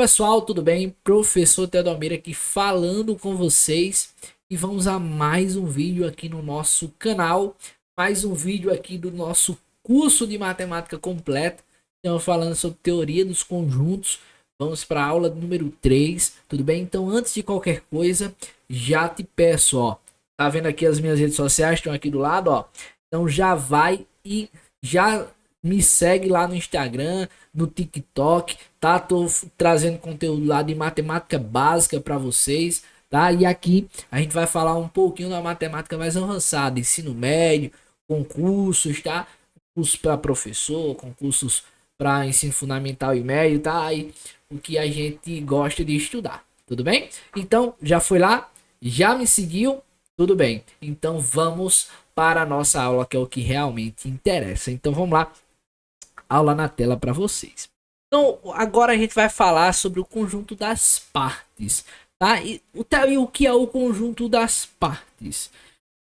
pessoal, tudo bem? Professor Teodomiro aqui falando com vocês e vamos a mais um vídeo aqui no nosso canal, mais um vídeo aqui do nosso curso de matemática completa. Estamos falando sobre teoria dos conjuntos, vamos para a aula número 3, tudo bem? Então antes de qualquer coisa, já te peço, ó, tá vendo aqui as minhas redes sociais, estão aqui do lado, ó, então já vai e já me segue lá no Instagram, no TikTok, tá? Tô trazendo conteúdo lá de matemática básica para vocês, tá? E aqui a gente vai falar um pouquinho da matemática mais avançada, ensino médio, concursos, tá? Concursos para professor, concursos para ensino fundamental e médio, tá? Aí o que a gente gosta de estudar, tudo bem? Então, já foi lá? Já me seguiu? Tudo bem. Então, vamos para a nossa aula, que é o que realmente interessa. Então, vamos lá. Aula na tela para vocês. Então, agora a gente vai falar sobre o conjunto das partes, tá? E o que é o conjunto das partes?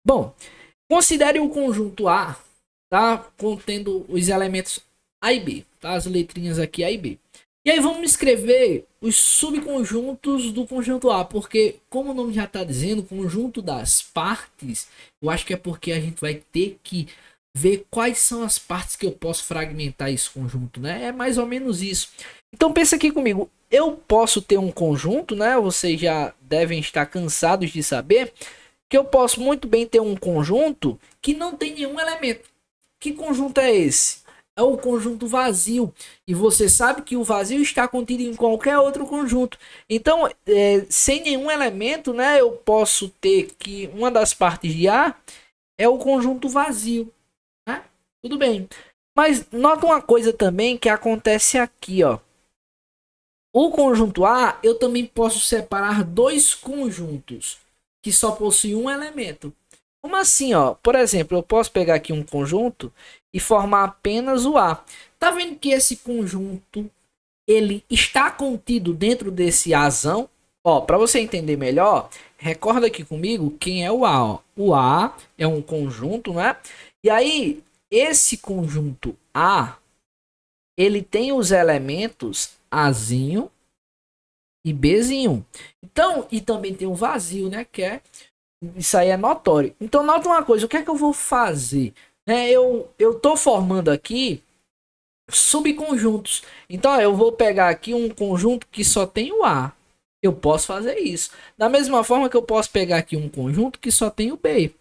Bom, considere o conjunto A, tá? Contendo os elementos A e B, tá? As letrinhas aqui A e B. E aí vamos escrever os subconjuntos do conjunto A, porque como o nome já está dizendo, conjunto das partes, eu acho que é porque a gente vai ter que ver quais são as partes que eu posso fragmentar esse conjunto, né? É mais ou menos isso. Então pensa aqui comigo, eu posso ter um conjunto, né? Vocês já devem estar cansados de saber que eu posso muito bem ter um conjunto que não tem nenhum elemento. Que conjunto é esse? É o conjunto vazio. E você sabe que o vazio está contido em qualquer outro conjunto. Então, sem nenhum elemento, né? Eu posso ter que uma das partes de A é o conjunto vazio. Tudo bem. Mas nota uma coisa também que acontece aqui, ó. O conjunto A, eu também posso separar dois conjuntos que só possuem um elemento. Como assim, ó? Por exemplo, eu posso pegar aqui um conjunto e formar apenas o A. Tá vendo que esse conjunto ele está contido dentro desse Azão? Ó, para você entender melhor, recorda aqui comigo quem é o A, ó. O A é um conjunto, né? E aí esse conjunto A, ele tem os elementos Azinho e Bzinho. Então, e também tem um vazio, né? Que é, isso aí é notório. Então, nota uma coisa, o que é que eu vou fazer? Eu tô formando aqui subconjuntos. Então, eu vou pegar aqui um conjunto que só tem o A. Eu posso fazer isso. Da mesma forma que eu posso pegar aqui um conjunto que só tem o B.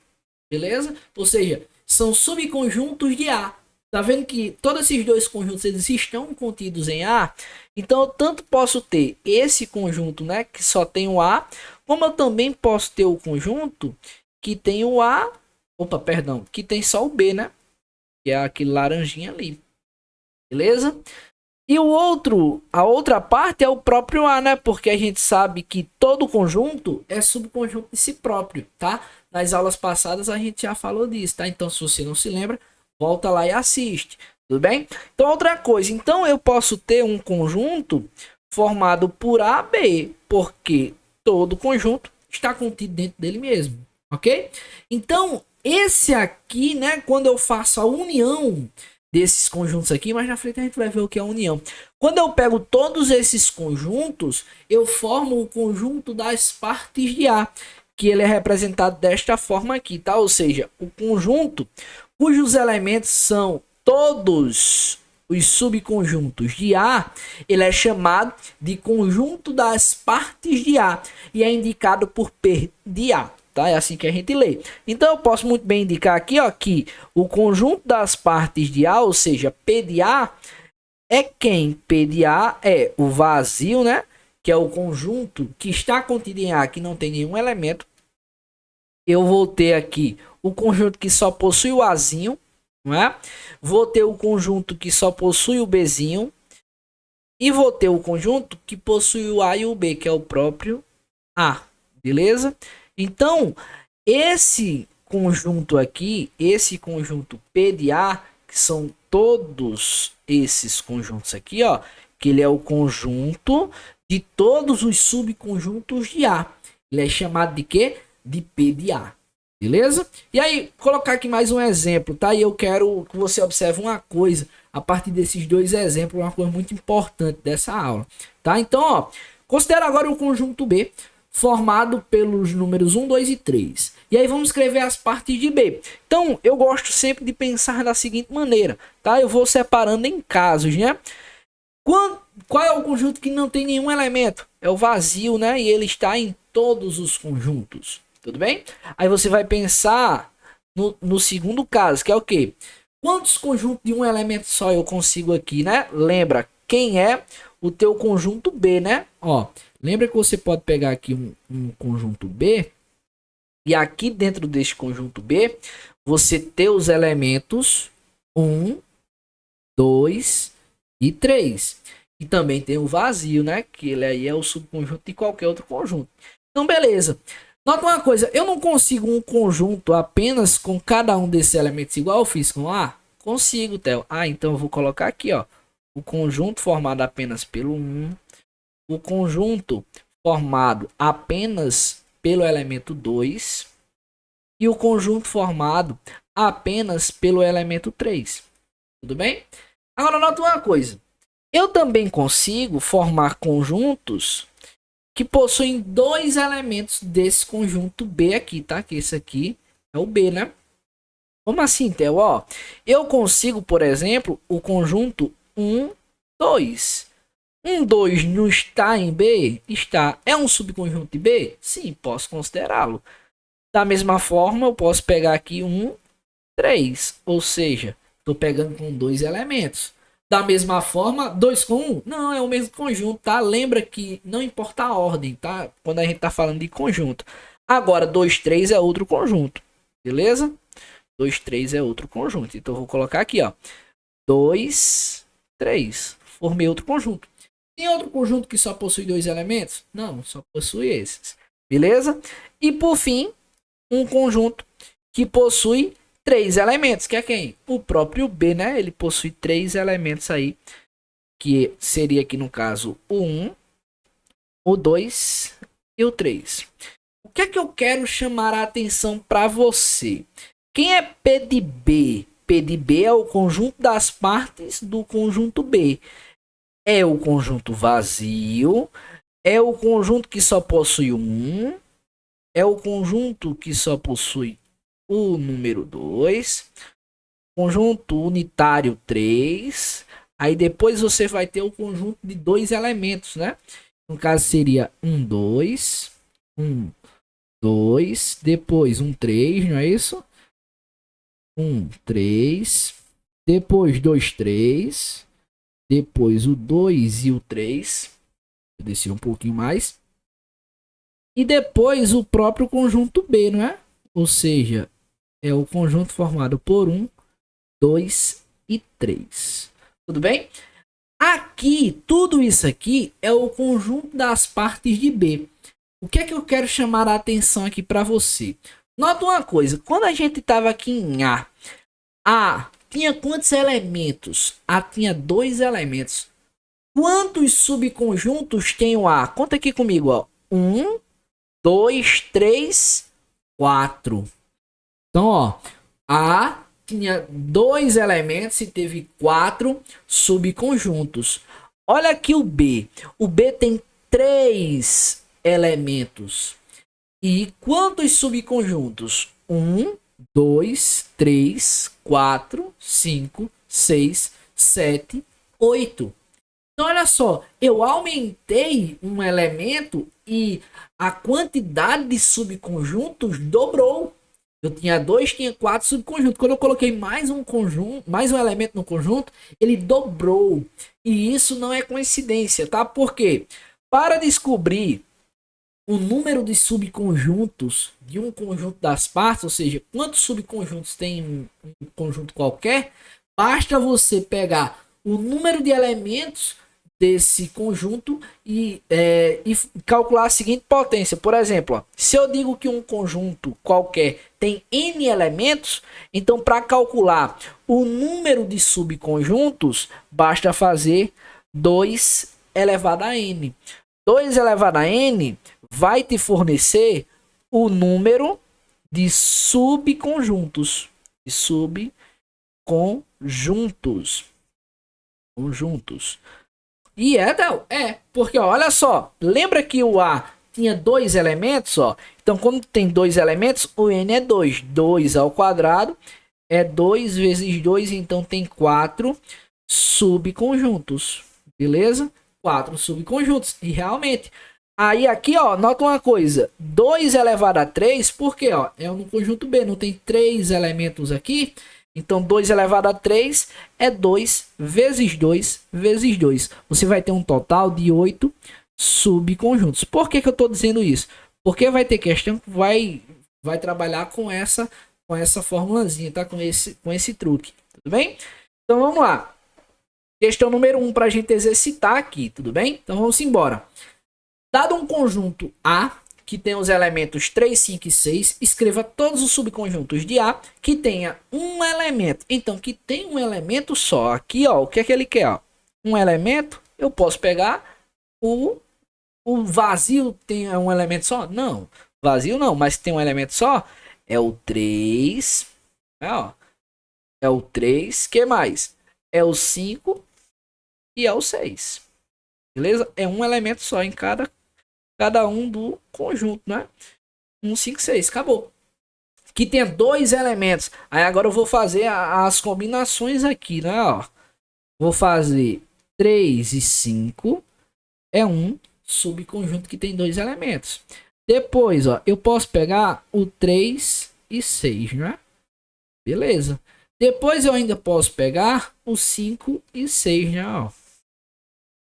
Beleza? Ou seja, são subconjuntos de A. Tá vendo que todos esses dois conjuntos eles estão contidos em A? Então eu tanto posso ter esse conjunto, né, que só tem o A, como eu também posso ter o conjunto que tem o A, perdão, que tem só o B, né? Que é aquele laranjinha ali. Beleza? E a outra parte é o próprio A, né? Porque a gente sabe que todo conjunto é subconjunto de si próprio, tá? Nas aulas passadas a gente já falou disso, tá? Então se você não se lembra, volta lá e assiste, tudo bem? Então outra coisa, então eu posso ter um conjunto formado por A, B, porque todo conjunto está contido dentro dele mesmo, ok? Então esse aqui, né? Quando eu faço a união desses conjuntos aqui, mas na frente a gente vai ver o que é a união. Quando eu pego todos esses conjuntos, eu formo o conjunto das partes de A, que ele é representado desta forma aqui, tá? Ou seja, o conjunto cujos elementos são todos os subconjuntos de A, ele é chamado de conjunto das partes de A e é indicado por P de A. Tá? É assim que a gente lê. Então eu posso muito bem indicar aqui, ó, que o conjunto das partes de A, ou seja, P de A, é quem? P de A é o vazio, né? Que é o conjunto que está contido em A, que não tem nenhum elemento. Eu vou ter aqui o conjunto que só possui o Azinho, não é? Vou ter o conjunto que só possui o Bzinho. E vou ter o conjunto que possui o A e o B, que é o próprio A. Beleza? Então, esse conjunto aqui, esse conjunto P de A, que são todos esses conjuntos aqui, ó, que ele é o conjunto de todos os subconjuntos de A. Ele é chamado de quê? De P de A. Beleza? E aí, colocar aqui mais um exemplo, tá? E eu quero que você observe uma coisa a partir desses dois exemplos, uma coisa muito importante dessa aula, tá? Então, ó, considera agora o conjunto B formado pelos números 1, 2 e 3. E aí vamos escrever as partes de B. Então, eu gosto sempre de pensar da seguinte maneira, tá? Eu vou separando em casos, né? Qual é o conjunto que não tem nenhum elemento? É o vazio, né? E ele está em todos os conjuntos. Tudo bem? Aí você vai pensar no segundo caso, que é o quê? Quantos conjuntos de um elemento só eu consigo aqui, né? Lembra quem é o teu conjunto B, né? Ó, lembra que você pode pegar aqui um conjunto B e aqui dentro deste conjunto B você ter os elementos 1, 2 e 3. E também tem o vazio, né? Que ele aí é o subconjunto de qualquer outro conjunto. Então, beleza. Nota uma coisa, eu não consigo um conjunto apenas com cada um desses elementos igual eu fiz com A? Consigo, Theo. Ah, então eu vou colocar aqui, ó. O conjunto formado apenas pelo 1. O conjunto formado apenas pelo elemento 2. E o conjunto formado apenas pelo elemento 3. Tudo bem? Agora, nota uma coisa. Eu também consigo formar conjuntos que possuem dois elementos desse conjunto B aqui, tá? Que esse aqui é o B, né? Como assim, Theo? Ó, eu consigo, por exemplo, o conjunto 1, 2. 1, 2 não está em B? Está. É um subconjunto de B? Sim, posso considerá-lo. Da mesma forma, eu posso pegar aqui 1, 3. Ou seja, estou pegando com dois elementos. Da mesma forma, 2 com 1? Não, é o mesmo conjunto, tá? Lembra que não importa a ordem, tá? Quando a gente tá falando de conjunto. Agora, 2, 3 é outro conjunto, beleza? 2, 3 é outro conjunto. Então, eu vou colocar aqui, ó. 2, 3. Formei outro conjunto. Tem outro conjunto que só possui dois elementos? Não, só possui esses. Beleza? E, por fim, um conjunto que possui três elementos, que é quem? O próprio B, né? Ele possui três elementos aí, que seria aqui no caso o 1, o 2 e o 3. O que é que eu quero chamar a atenção para você? Quem é P de B? P de B é o conjunto das partes do conjunto B. É o conjunto vazio, é o conjunto que só possui um, é o conjunto que só possui o número 2, conjunto unitário 3, aí depois você vai ter o conjunto de dois elementos, né? No caso seria 1, 2, 1, 2, depois 1, 3, não é isso? 1, 3, depois 2, 3, depois o 2 e o 3, eu desci um pouquinho mais, e depois o próprio conjunto B, não é? Ou seja, é o conjunto formado por 1, 2 e 3. Tudo bem? Aqui, tudo isso aqui é o conjunto das partes de B. O que é que eu quero chamar a atenção aqui para você? Nota uma coisa, quando a gente estava aqui em A tinha quantos elementos? A tinha dois elementos. Quantos subconjuntos tem o A? Conta aqui comigo, ó. 1, 2, 3, 4. Então, ó, A tinha dois elementos e teve 4 subconjuntos. Olha aqui o B. O B tem 3 elementos. E quantos subconjuntos? 1, 2, 3, 4, 5, 6, 7, 8. Então, olha só, eu aumentei um elemento e a quantidade de subconjuntos dobrou. Eu tinha 2, tinha 4 subconjuntos. Quando eu coloquei mais um conjunto, mais um elemento no conjunto, ele dobrou. E isso não é coincidência, tá? Por quê? Para descobrir o número de subconjuntos de um conjunto das partes, ou seja, quantos subconjuntos tem um conjunto qualquer, basta você pegar o número de elementos desse conjunto e calcular a seguinte potência. Por exemplo, ó, se eu digo que um conjunto qualquer tem n elementos, então para calcular o número de subconjuntos, basta fazer 2 elevado a n. 2 elevado a n vai te fornecer o número de subconjuntos. De subconjuntos. Conjuntos. E Del, porque ó, olha só, lembra que o A tinha dois elementos, ó. Então, quando tem dois elementos, o N é 2. 2 ao quadrado é 2 vezes 2, então tem 4 subconjuntos. Beleza? 4 subconjuntos. E realmente, aí aqui, ó, nota uma coisa. 2 elevado a 3, porque, ó, é no conjunto B, não tem 3 elementos aqui. Então, 2 elevado a 3 é 2 vezes 2 vezes 2. Você vai ter um total de 8 subconjuntos. Por que eu estou dizendo isso? Porque vai ter questão que vai trabalhar com essa formulazinha, tá? Com esse truque. Tudo bem? Então, vamos lá. Questão número 1 para a gente exercitar aqui. Tudo bem? Então, vamos embora. Dado um conjunto A, que tem os elementos 3, 5 e 6, escreva todos os subconjuntos de A que tenha um elemento. Então, que tem um elemento só. Aqui, ó, o que é que ele quer? Ó? Um elemento, eu posso pegar o vazio tem um elemento só? Não, vazio não, mas tem um elemento só. É o 3, ó. É o 3, que mais? É o 5 e é o 6. Beleza? É um elemento só em cada um do conjunto, né? 1, 5, 6, acabou. Que tenha dois elementos. Aí agora eu vou fazer as combinações aqui, né? Ó. Vou fazer 3 e 5 é um subconjunto que tem dois elementos. Depois, ó, eu posso pegar o 3 e 6, né? Beleza. Depois eu ainda posso pegar o 5 e 6, né? Ó.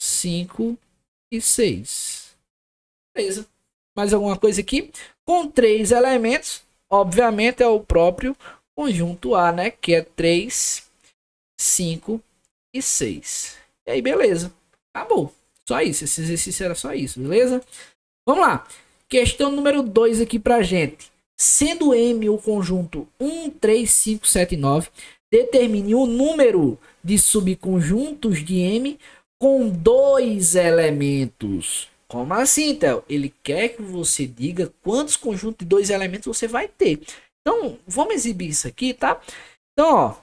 5 e 6. Beleza. Mais alguma coisa aqui? Com três elementos, obviamente é o próprio conjunto A, né? Que é 3, 5 e 6. E aí, beleza. Acabou. Só isso. Esse exercício era só isso, beleza? Vamos lá. Questão número 2 aqui pra gente. Sendo M o conjunto 1, 3, 5, 7 e 9, determine o número de subconjuntos de M com dois elementos. Como assim, Theo? Ele quer que você diga quantos conjuntos de dois elementos você vai ter. Então, vamos exibir isso aqui, tá? Então, ó.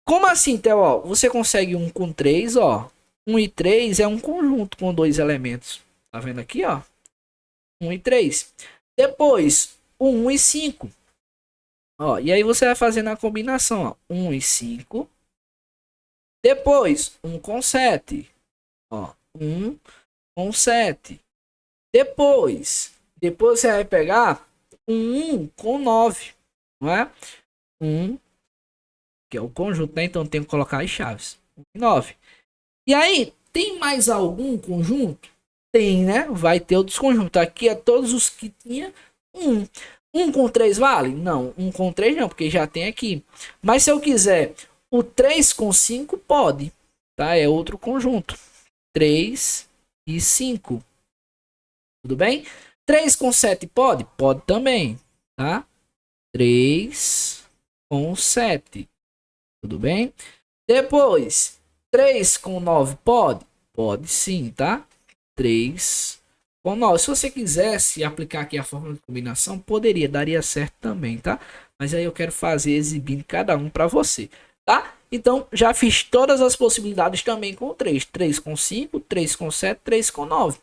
Como assim, Theo? Ó, você consegue um com 3, ó. 1 e 3 é um conjunto com dois elementos. Tá vendo aqui, ó? 1 e 3. Depois, o 1 e 5. Ó, e aí você vai fazendo a combinação, ó. 1 e 5. Depois, 1 com 7. Ó, 1 com 7. Depois você vai pegar um 1 com 9, não é? 1, que é o conjunto, né? Então tem que colocar as chaves. 1 e 9. E aí, tem mais algum conjunto? Tem, né? Vai ter outros conjuntos. Aqui é todos os que tinha 1. 1 com 3 vale? Não, 1 com 3 não, porque já tem aqui. Mas se eu quiser o 3 com 5, pode. Tá? É outro conjunto. 3 e 5. Tudo bem? 3 com 7 pode? Pode também, tá? 3 com 7. Tudo bem? Depois, 3 com 9 pode? Pode sim, tá? 3 com 9. Se você quisesse aplicar aqui a fórmula de combinação, poderia, daria certo também, tá? Mas aí eu quero fazer exibindo cada um para você, tá? Então, já fiz todas as possibilidades também com 3. 3 com 5, 3 com 7, 3 com 9.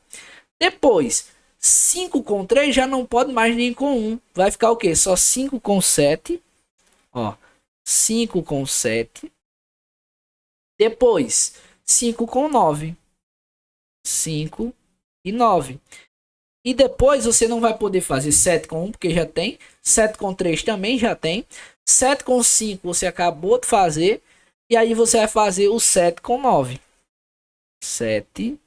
Depois, 5 com 3 já não pode mais nem com 1. Vai ficar o quê? Só 5 com 7. Ó, 5 com 7. Depois, 5 com 9. 5 e 9. E depois você não vai poder fazer 7 com 1, porque já tem. 7 com 3 também já tem. 7 com 5 você acabou de fazer. E aí você vai fazer o 7 com 9. 7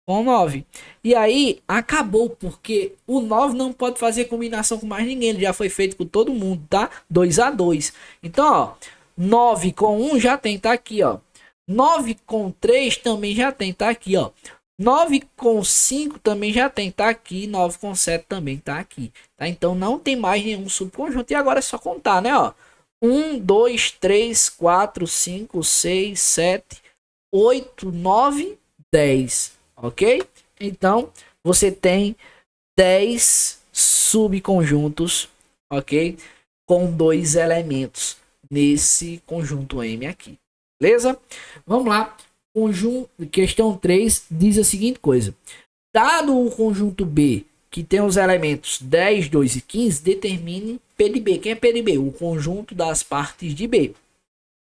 com 9. E aí acabou, porque o 9 não pode fazer combinação com mais ninguém. Ele já foi feito com todo mundo, tá? 2 a 2. Então, ó, 9 com 1 já tem, tá aqui, ó. 9 com 3 também já tem, tá aqui, ó. 9 com 5 também já tem, tá aqui. 9 com 7 também tá aqui, tá? Então não tem mais nenhum subconjunto. E agora é só contar, né, ó. 1, 2, 3, 4, 5, 6, 7, 8, 9, 10. Ok? Então, você tem 10 subconjuntos, ok? Com dois elementos nesse conjunto M aqui, beleza? Vamos lá. Questão 3 diz a seguinte coisa: dado o conjunto B que tem os elementos 10, 2 e 15, determine P de B. Quem é P de B? O conjunto das partes de B.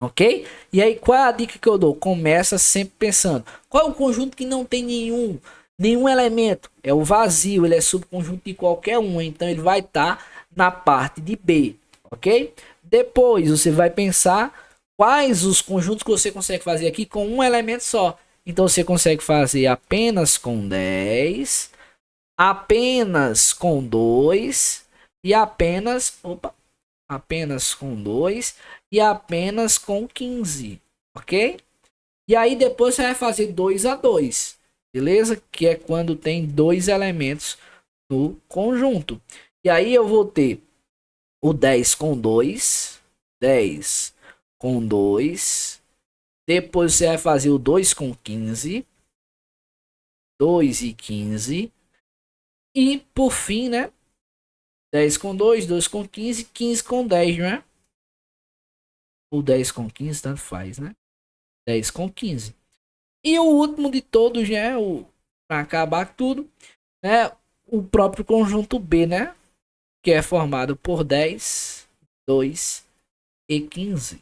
Ok? E aí, qual é a dica que eu dou? Começa sempre pensando: qual é o conjunto que não tem nenhum elemento? É o vazio, ele é subconjunto de qualquer um, então ele vai estar na parte de B, ok? Depois você vai pensar quais os conjuntos que você consegue fazer aqui com um elemento só. Então você consegue fazer apenas com 10, apenas com 2 e apenas com 2 e apenas com 15, ok? E aí depois você vai fazer 2 a 2, beleza? Que é quando tem dois elementos no conjunto. E aí eu vou ter o 10 com 2, 10 com 2, depois você vai fazer o 2 com 15, 2 e 15, e por fim, né? 10 com 2, 2 com 15, 15 com 10, não é? O 10 com 15, tanto faz, né? 10 com 15. E o último de todos, né? Para acabar tudo, né? O próprio conjunto B, né? Que é formado por 10, 2 e 15.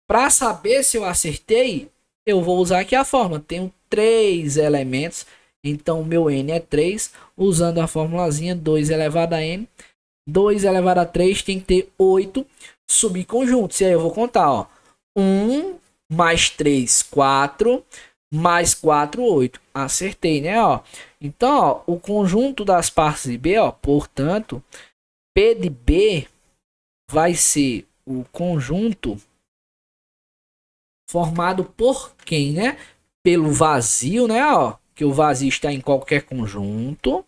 Para saber se eu acertei, eu vou usar aqui a fórmula. Tenho 3 elementos, então meu N é 3. Usando a formulazinha 2 elevado a N. 2 elevado a 3 tem que ter 8 subconjuntos. E aí eu vou contar, ó. 1 mais 3, 4. Mais 4, 8. Acertei, né, ó. Então, ó, o conjunto das partes de B, ó, portanto, P de B vai ser o conjunto formado por quem, né? Pelo vazio, né, ó, que o vazio está em qualquer conjunto.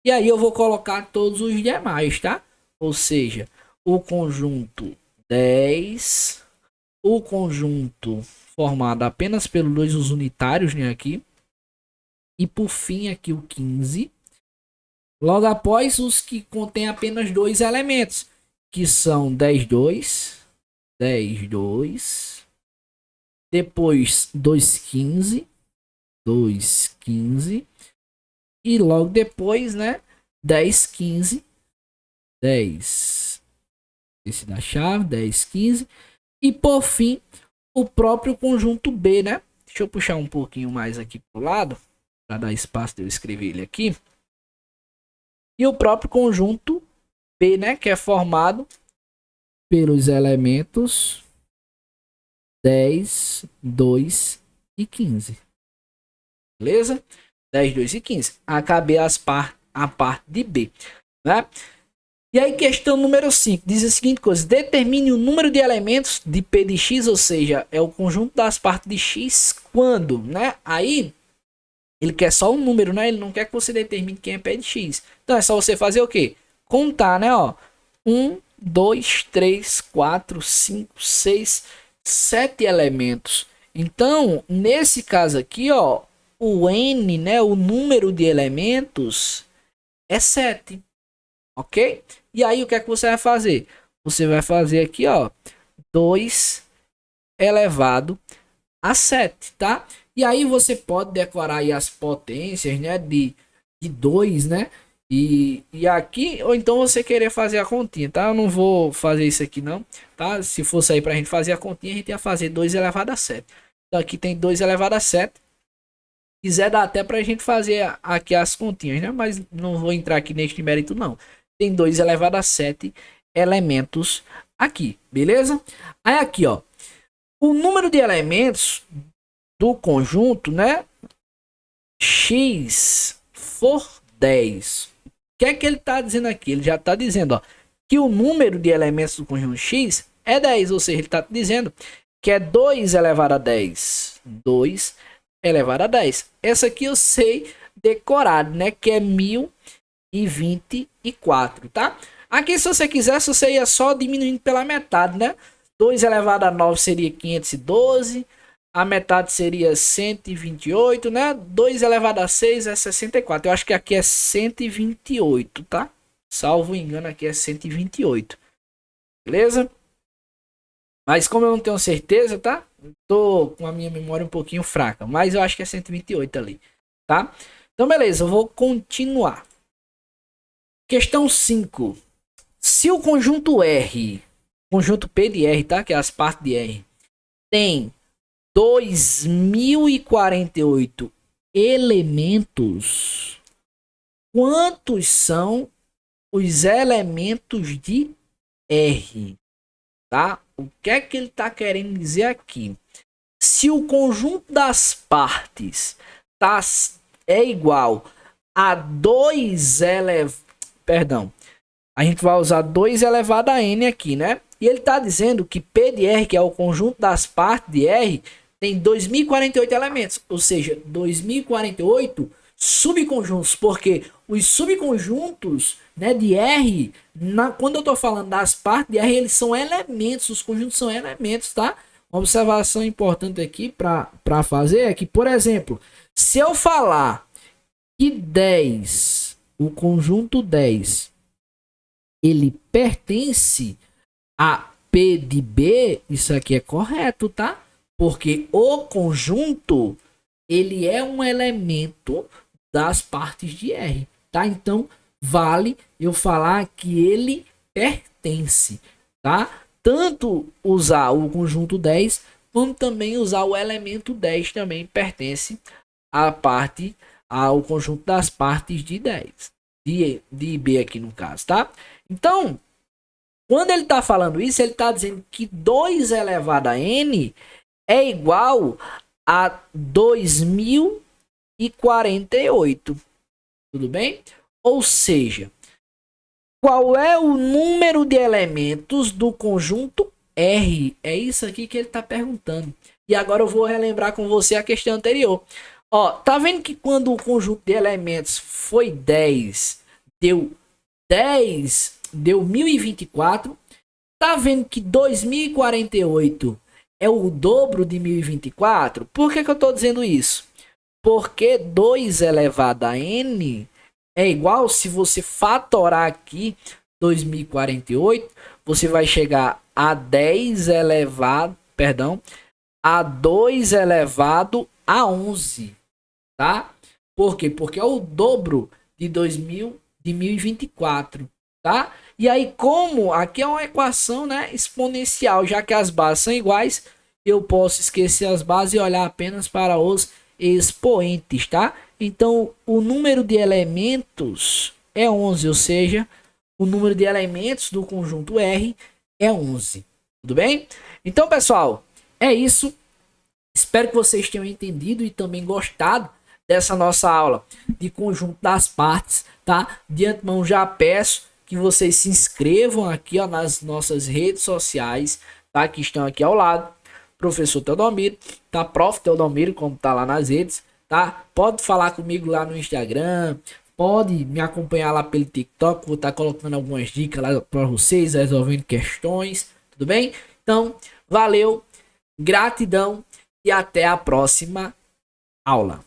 E aí eu vou colocar todos os demais, tá? Ou seja, o conjunto 10, o conjunto formado apenas pelos dois os unitários, né, aqui. E por fim aqui o 15. Logo após os que contêm apenas dois elementos, que são 10, 2, 10, 2. Depois 2, 15, 2, 15. E logo depois, né, 10, 15, 10. Esse da chave, 10, 15. E por fim, o próprio conjunto B, né? Deixa eu puxar um pouquinho mais aqui pro lado, para dar espaço de eu escrever ele aqui. E o próprio conjunto B, né? Que é formado pelos elementos 10, 2 e 15. Beleza? 10, 2 e 15. Acabei a parte de B, né? E aí, questão número 5 diz a seguinte coisa: determine o número de elementos de P de X, ou seja, é o conjunto das partes de X quando, né? Aí, ele quer só um número, né? Ele não quer que você determine quem é P de X. Então, é só você fazer o quê? Contar, né? Ó, 1, 2, 3, 4, 5, 6, 7 elementos. Então, nesse caso aqui, ó, o N, né? O número de elementos é 7. Ok? E aí o que é que você vai fazer? Você vai fazer aqui, ó, 2 elevado a 7, tá? E aí você pode decorar aí as potências, né, de 2, né? E aqui, ou então você querer fazer a continha, tá? Eu não vou fazer isso aqui não, tá? Se fosse aí pra gente fazer a continha, a gente ia fazer 2 elevado a 7. Então aqui tem 2 elevado a 7. Quiser dar até pra gente fazer aqui as continhas, né? Mas não vou entrar aqui neste mérito não. Tem 2 elevado a 7 elementos aqui, beleza? Aí aqui, ó, o número de elementos do conjunto, né, X for 10. O que é que ele tá dizendo aqui? Ele já tá dizendo, ó, que o número de elementos do conjunto X é 10, ou seja, ele tá dizendo que é 2 elevado a 10. 2 elevado a 10. Essa aqui eu sei decorado, né, que é 1024, tá? Aqui, se você quisesse, você ia só diminuindo pela metade, né? 2 elevado a 9 seria 512. A metade seria 128, né? 2 elevado a 6 é 64. Eu acho que aqui é 128, tá? Salvo engano, aqui é 128. Beleza? Mas como eu não tenho certeza, tá? Tô com a minha memória um pouquinho fraca. Mas eu acho que é 128 ali, tá? Então, beleza, eu vou continuar. Questão 5. Se o conjunto R, conjunto P de R, tá? Que é as partes de R, tem 2048 elementos, quantos são os elementos de R? Tá? O que é que ele está querendo dizer aqui? Se o conjunto das partes tá, é igual a 2 elevado... Perdão. A gente vai usar 2 elevado a n aqui, né? E ele está dizendo que P de R, que é o conjunto das partes de R, tem 2048 elementos. Ou seja, 2048 subconjuntos. Porque os subconjuntos, né, de R, quando eu estou falando das partes de R, eles são elementos. Os conjuntos são elementos, tá? Uma observação importante aqui para fazer é que, por exemplo, se eu falar que 10, o conjunto 10, ele pertence a P de B, isso aqui é correto, tá? Porque o conjunto, ele é um elemento das partes de R, tá? Então, vale eu falar que ele pertence, tá? Tanto usar o conjunto 10, como também usar o elemento 10 também pertence à parte, ao conjunto das partes de 10. De B aqui no caso, tá? Então, quando ele está falando isso, ele está dizendo que 2 elevado a n é igual a 2048. Tudo bem? Ou seja, qual é o número de elementos do conjunto R? É isso aqui que ele está perguntando. E agora eu vou relembrar com você a questão anterior. Ó, tá vendo que quando o conjunto de elementos foi 10, deu 1024. Tá vendo que 2048 é o dobro de 1024? Por que eu tô dizendo isso? Porque 2 elevado a n é igual, se você fatorar aqui 2048, você vai chegar a 10 elevado, perdão, a 2 elevado a 11, tá? Por quê? Porque é o dobro de 1024, tá? E aí, como aqui é uma equação, né, exponencial, já que as bases são iguais, eu posso esquecer as bases e olhar apenas para os expoentes, tá? Então, o número de elementos é 11, ou seja, o número de elementos do conjunto R é 11. Tudo bem? Então, pessoal, é isso. Espero que vocês tenham entendido e também gostado dessa nossa aula de conjunto das partes, tá? De antemão já peço que vocês se inscrevam aqui, ó, nas nossas redes sociais, tá? Que estão aqui ao lado. Professor Teodomiro, tá? Prof. Teodomiro, como tá lá nas redes, tá? Pode falar comigo lá no Instagram, pode me acompanhar lá pelo TikTok, vou estar colocando algumas dicas lá para vocês, resolvendo questões, tudo bem? Então, valeu, gratidão e até a próxima aula.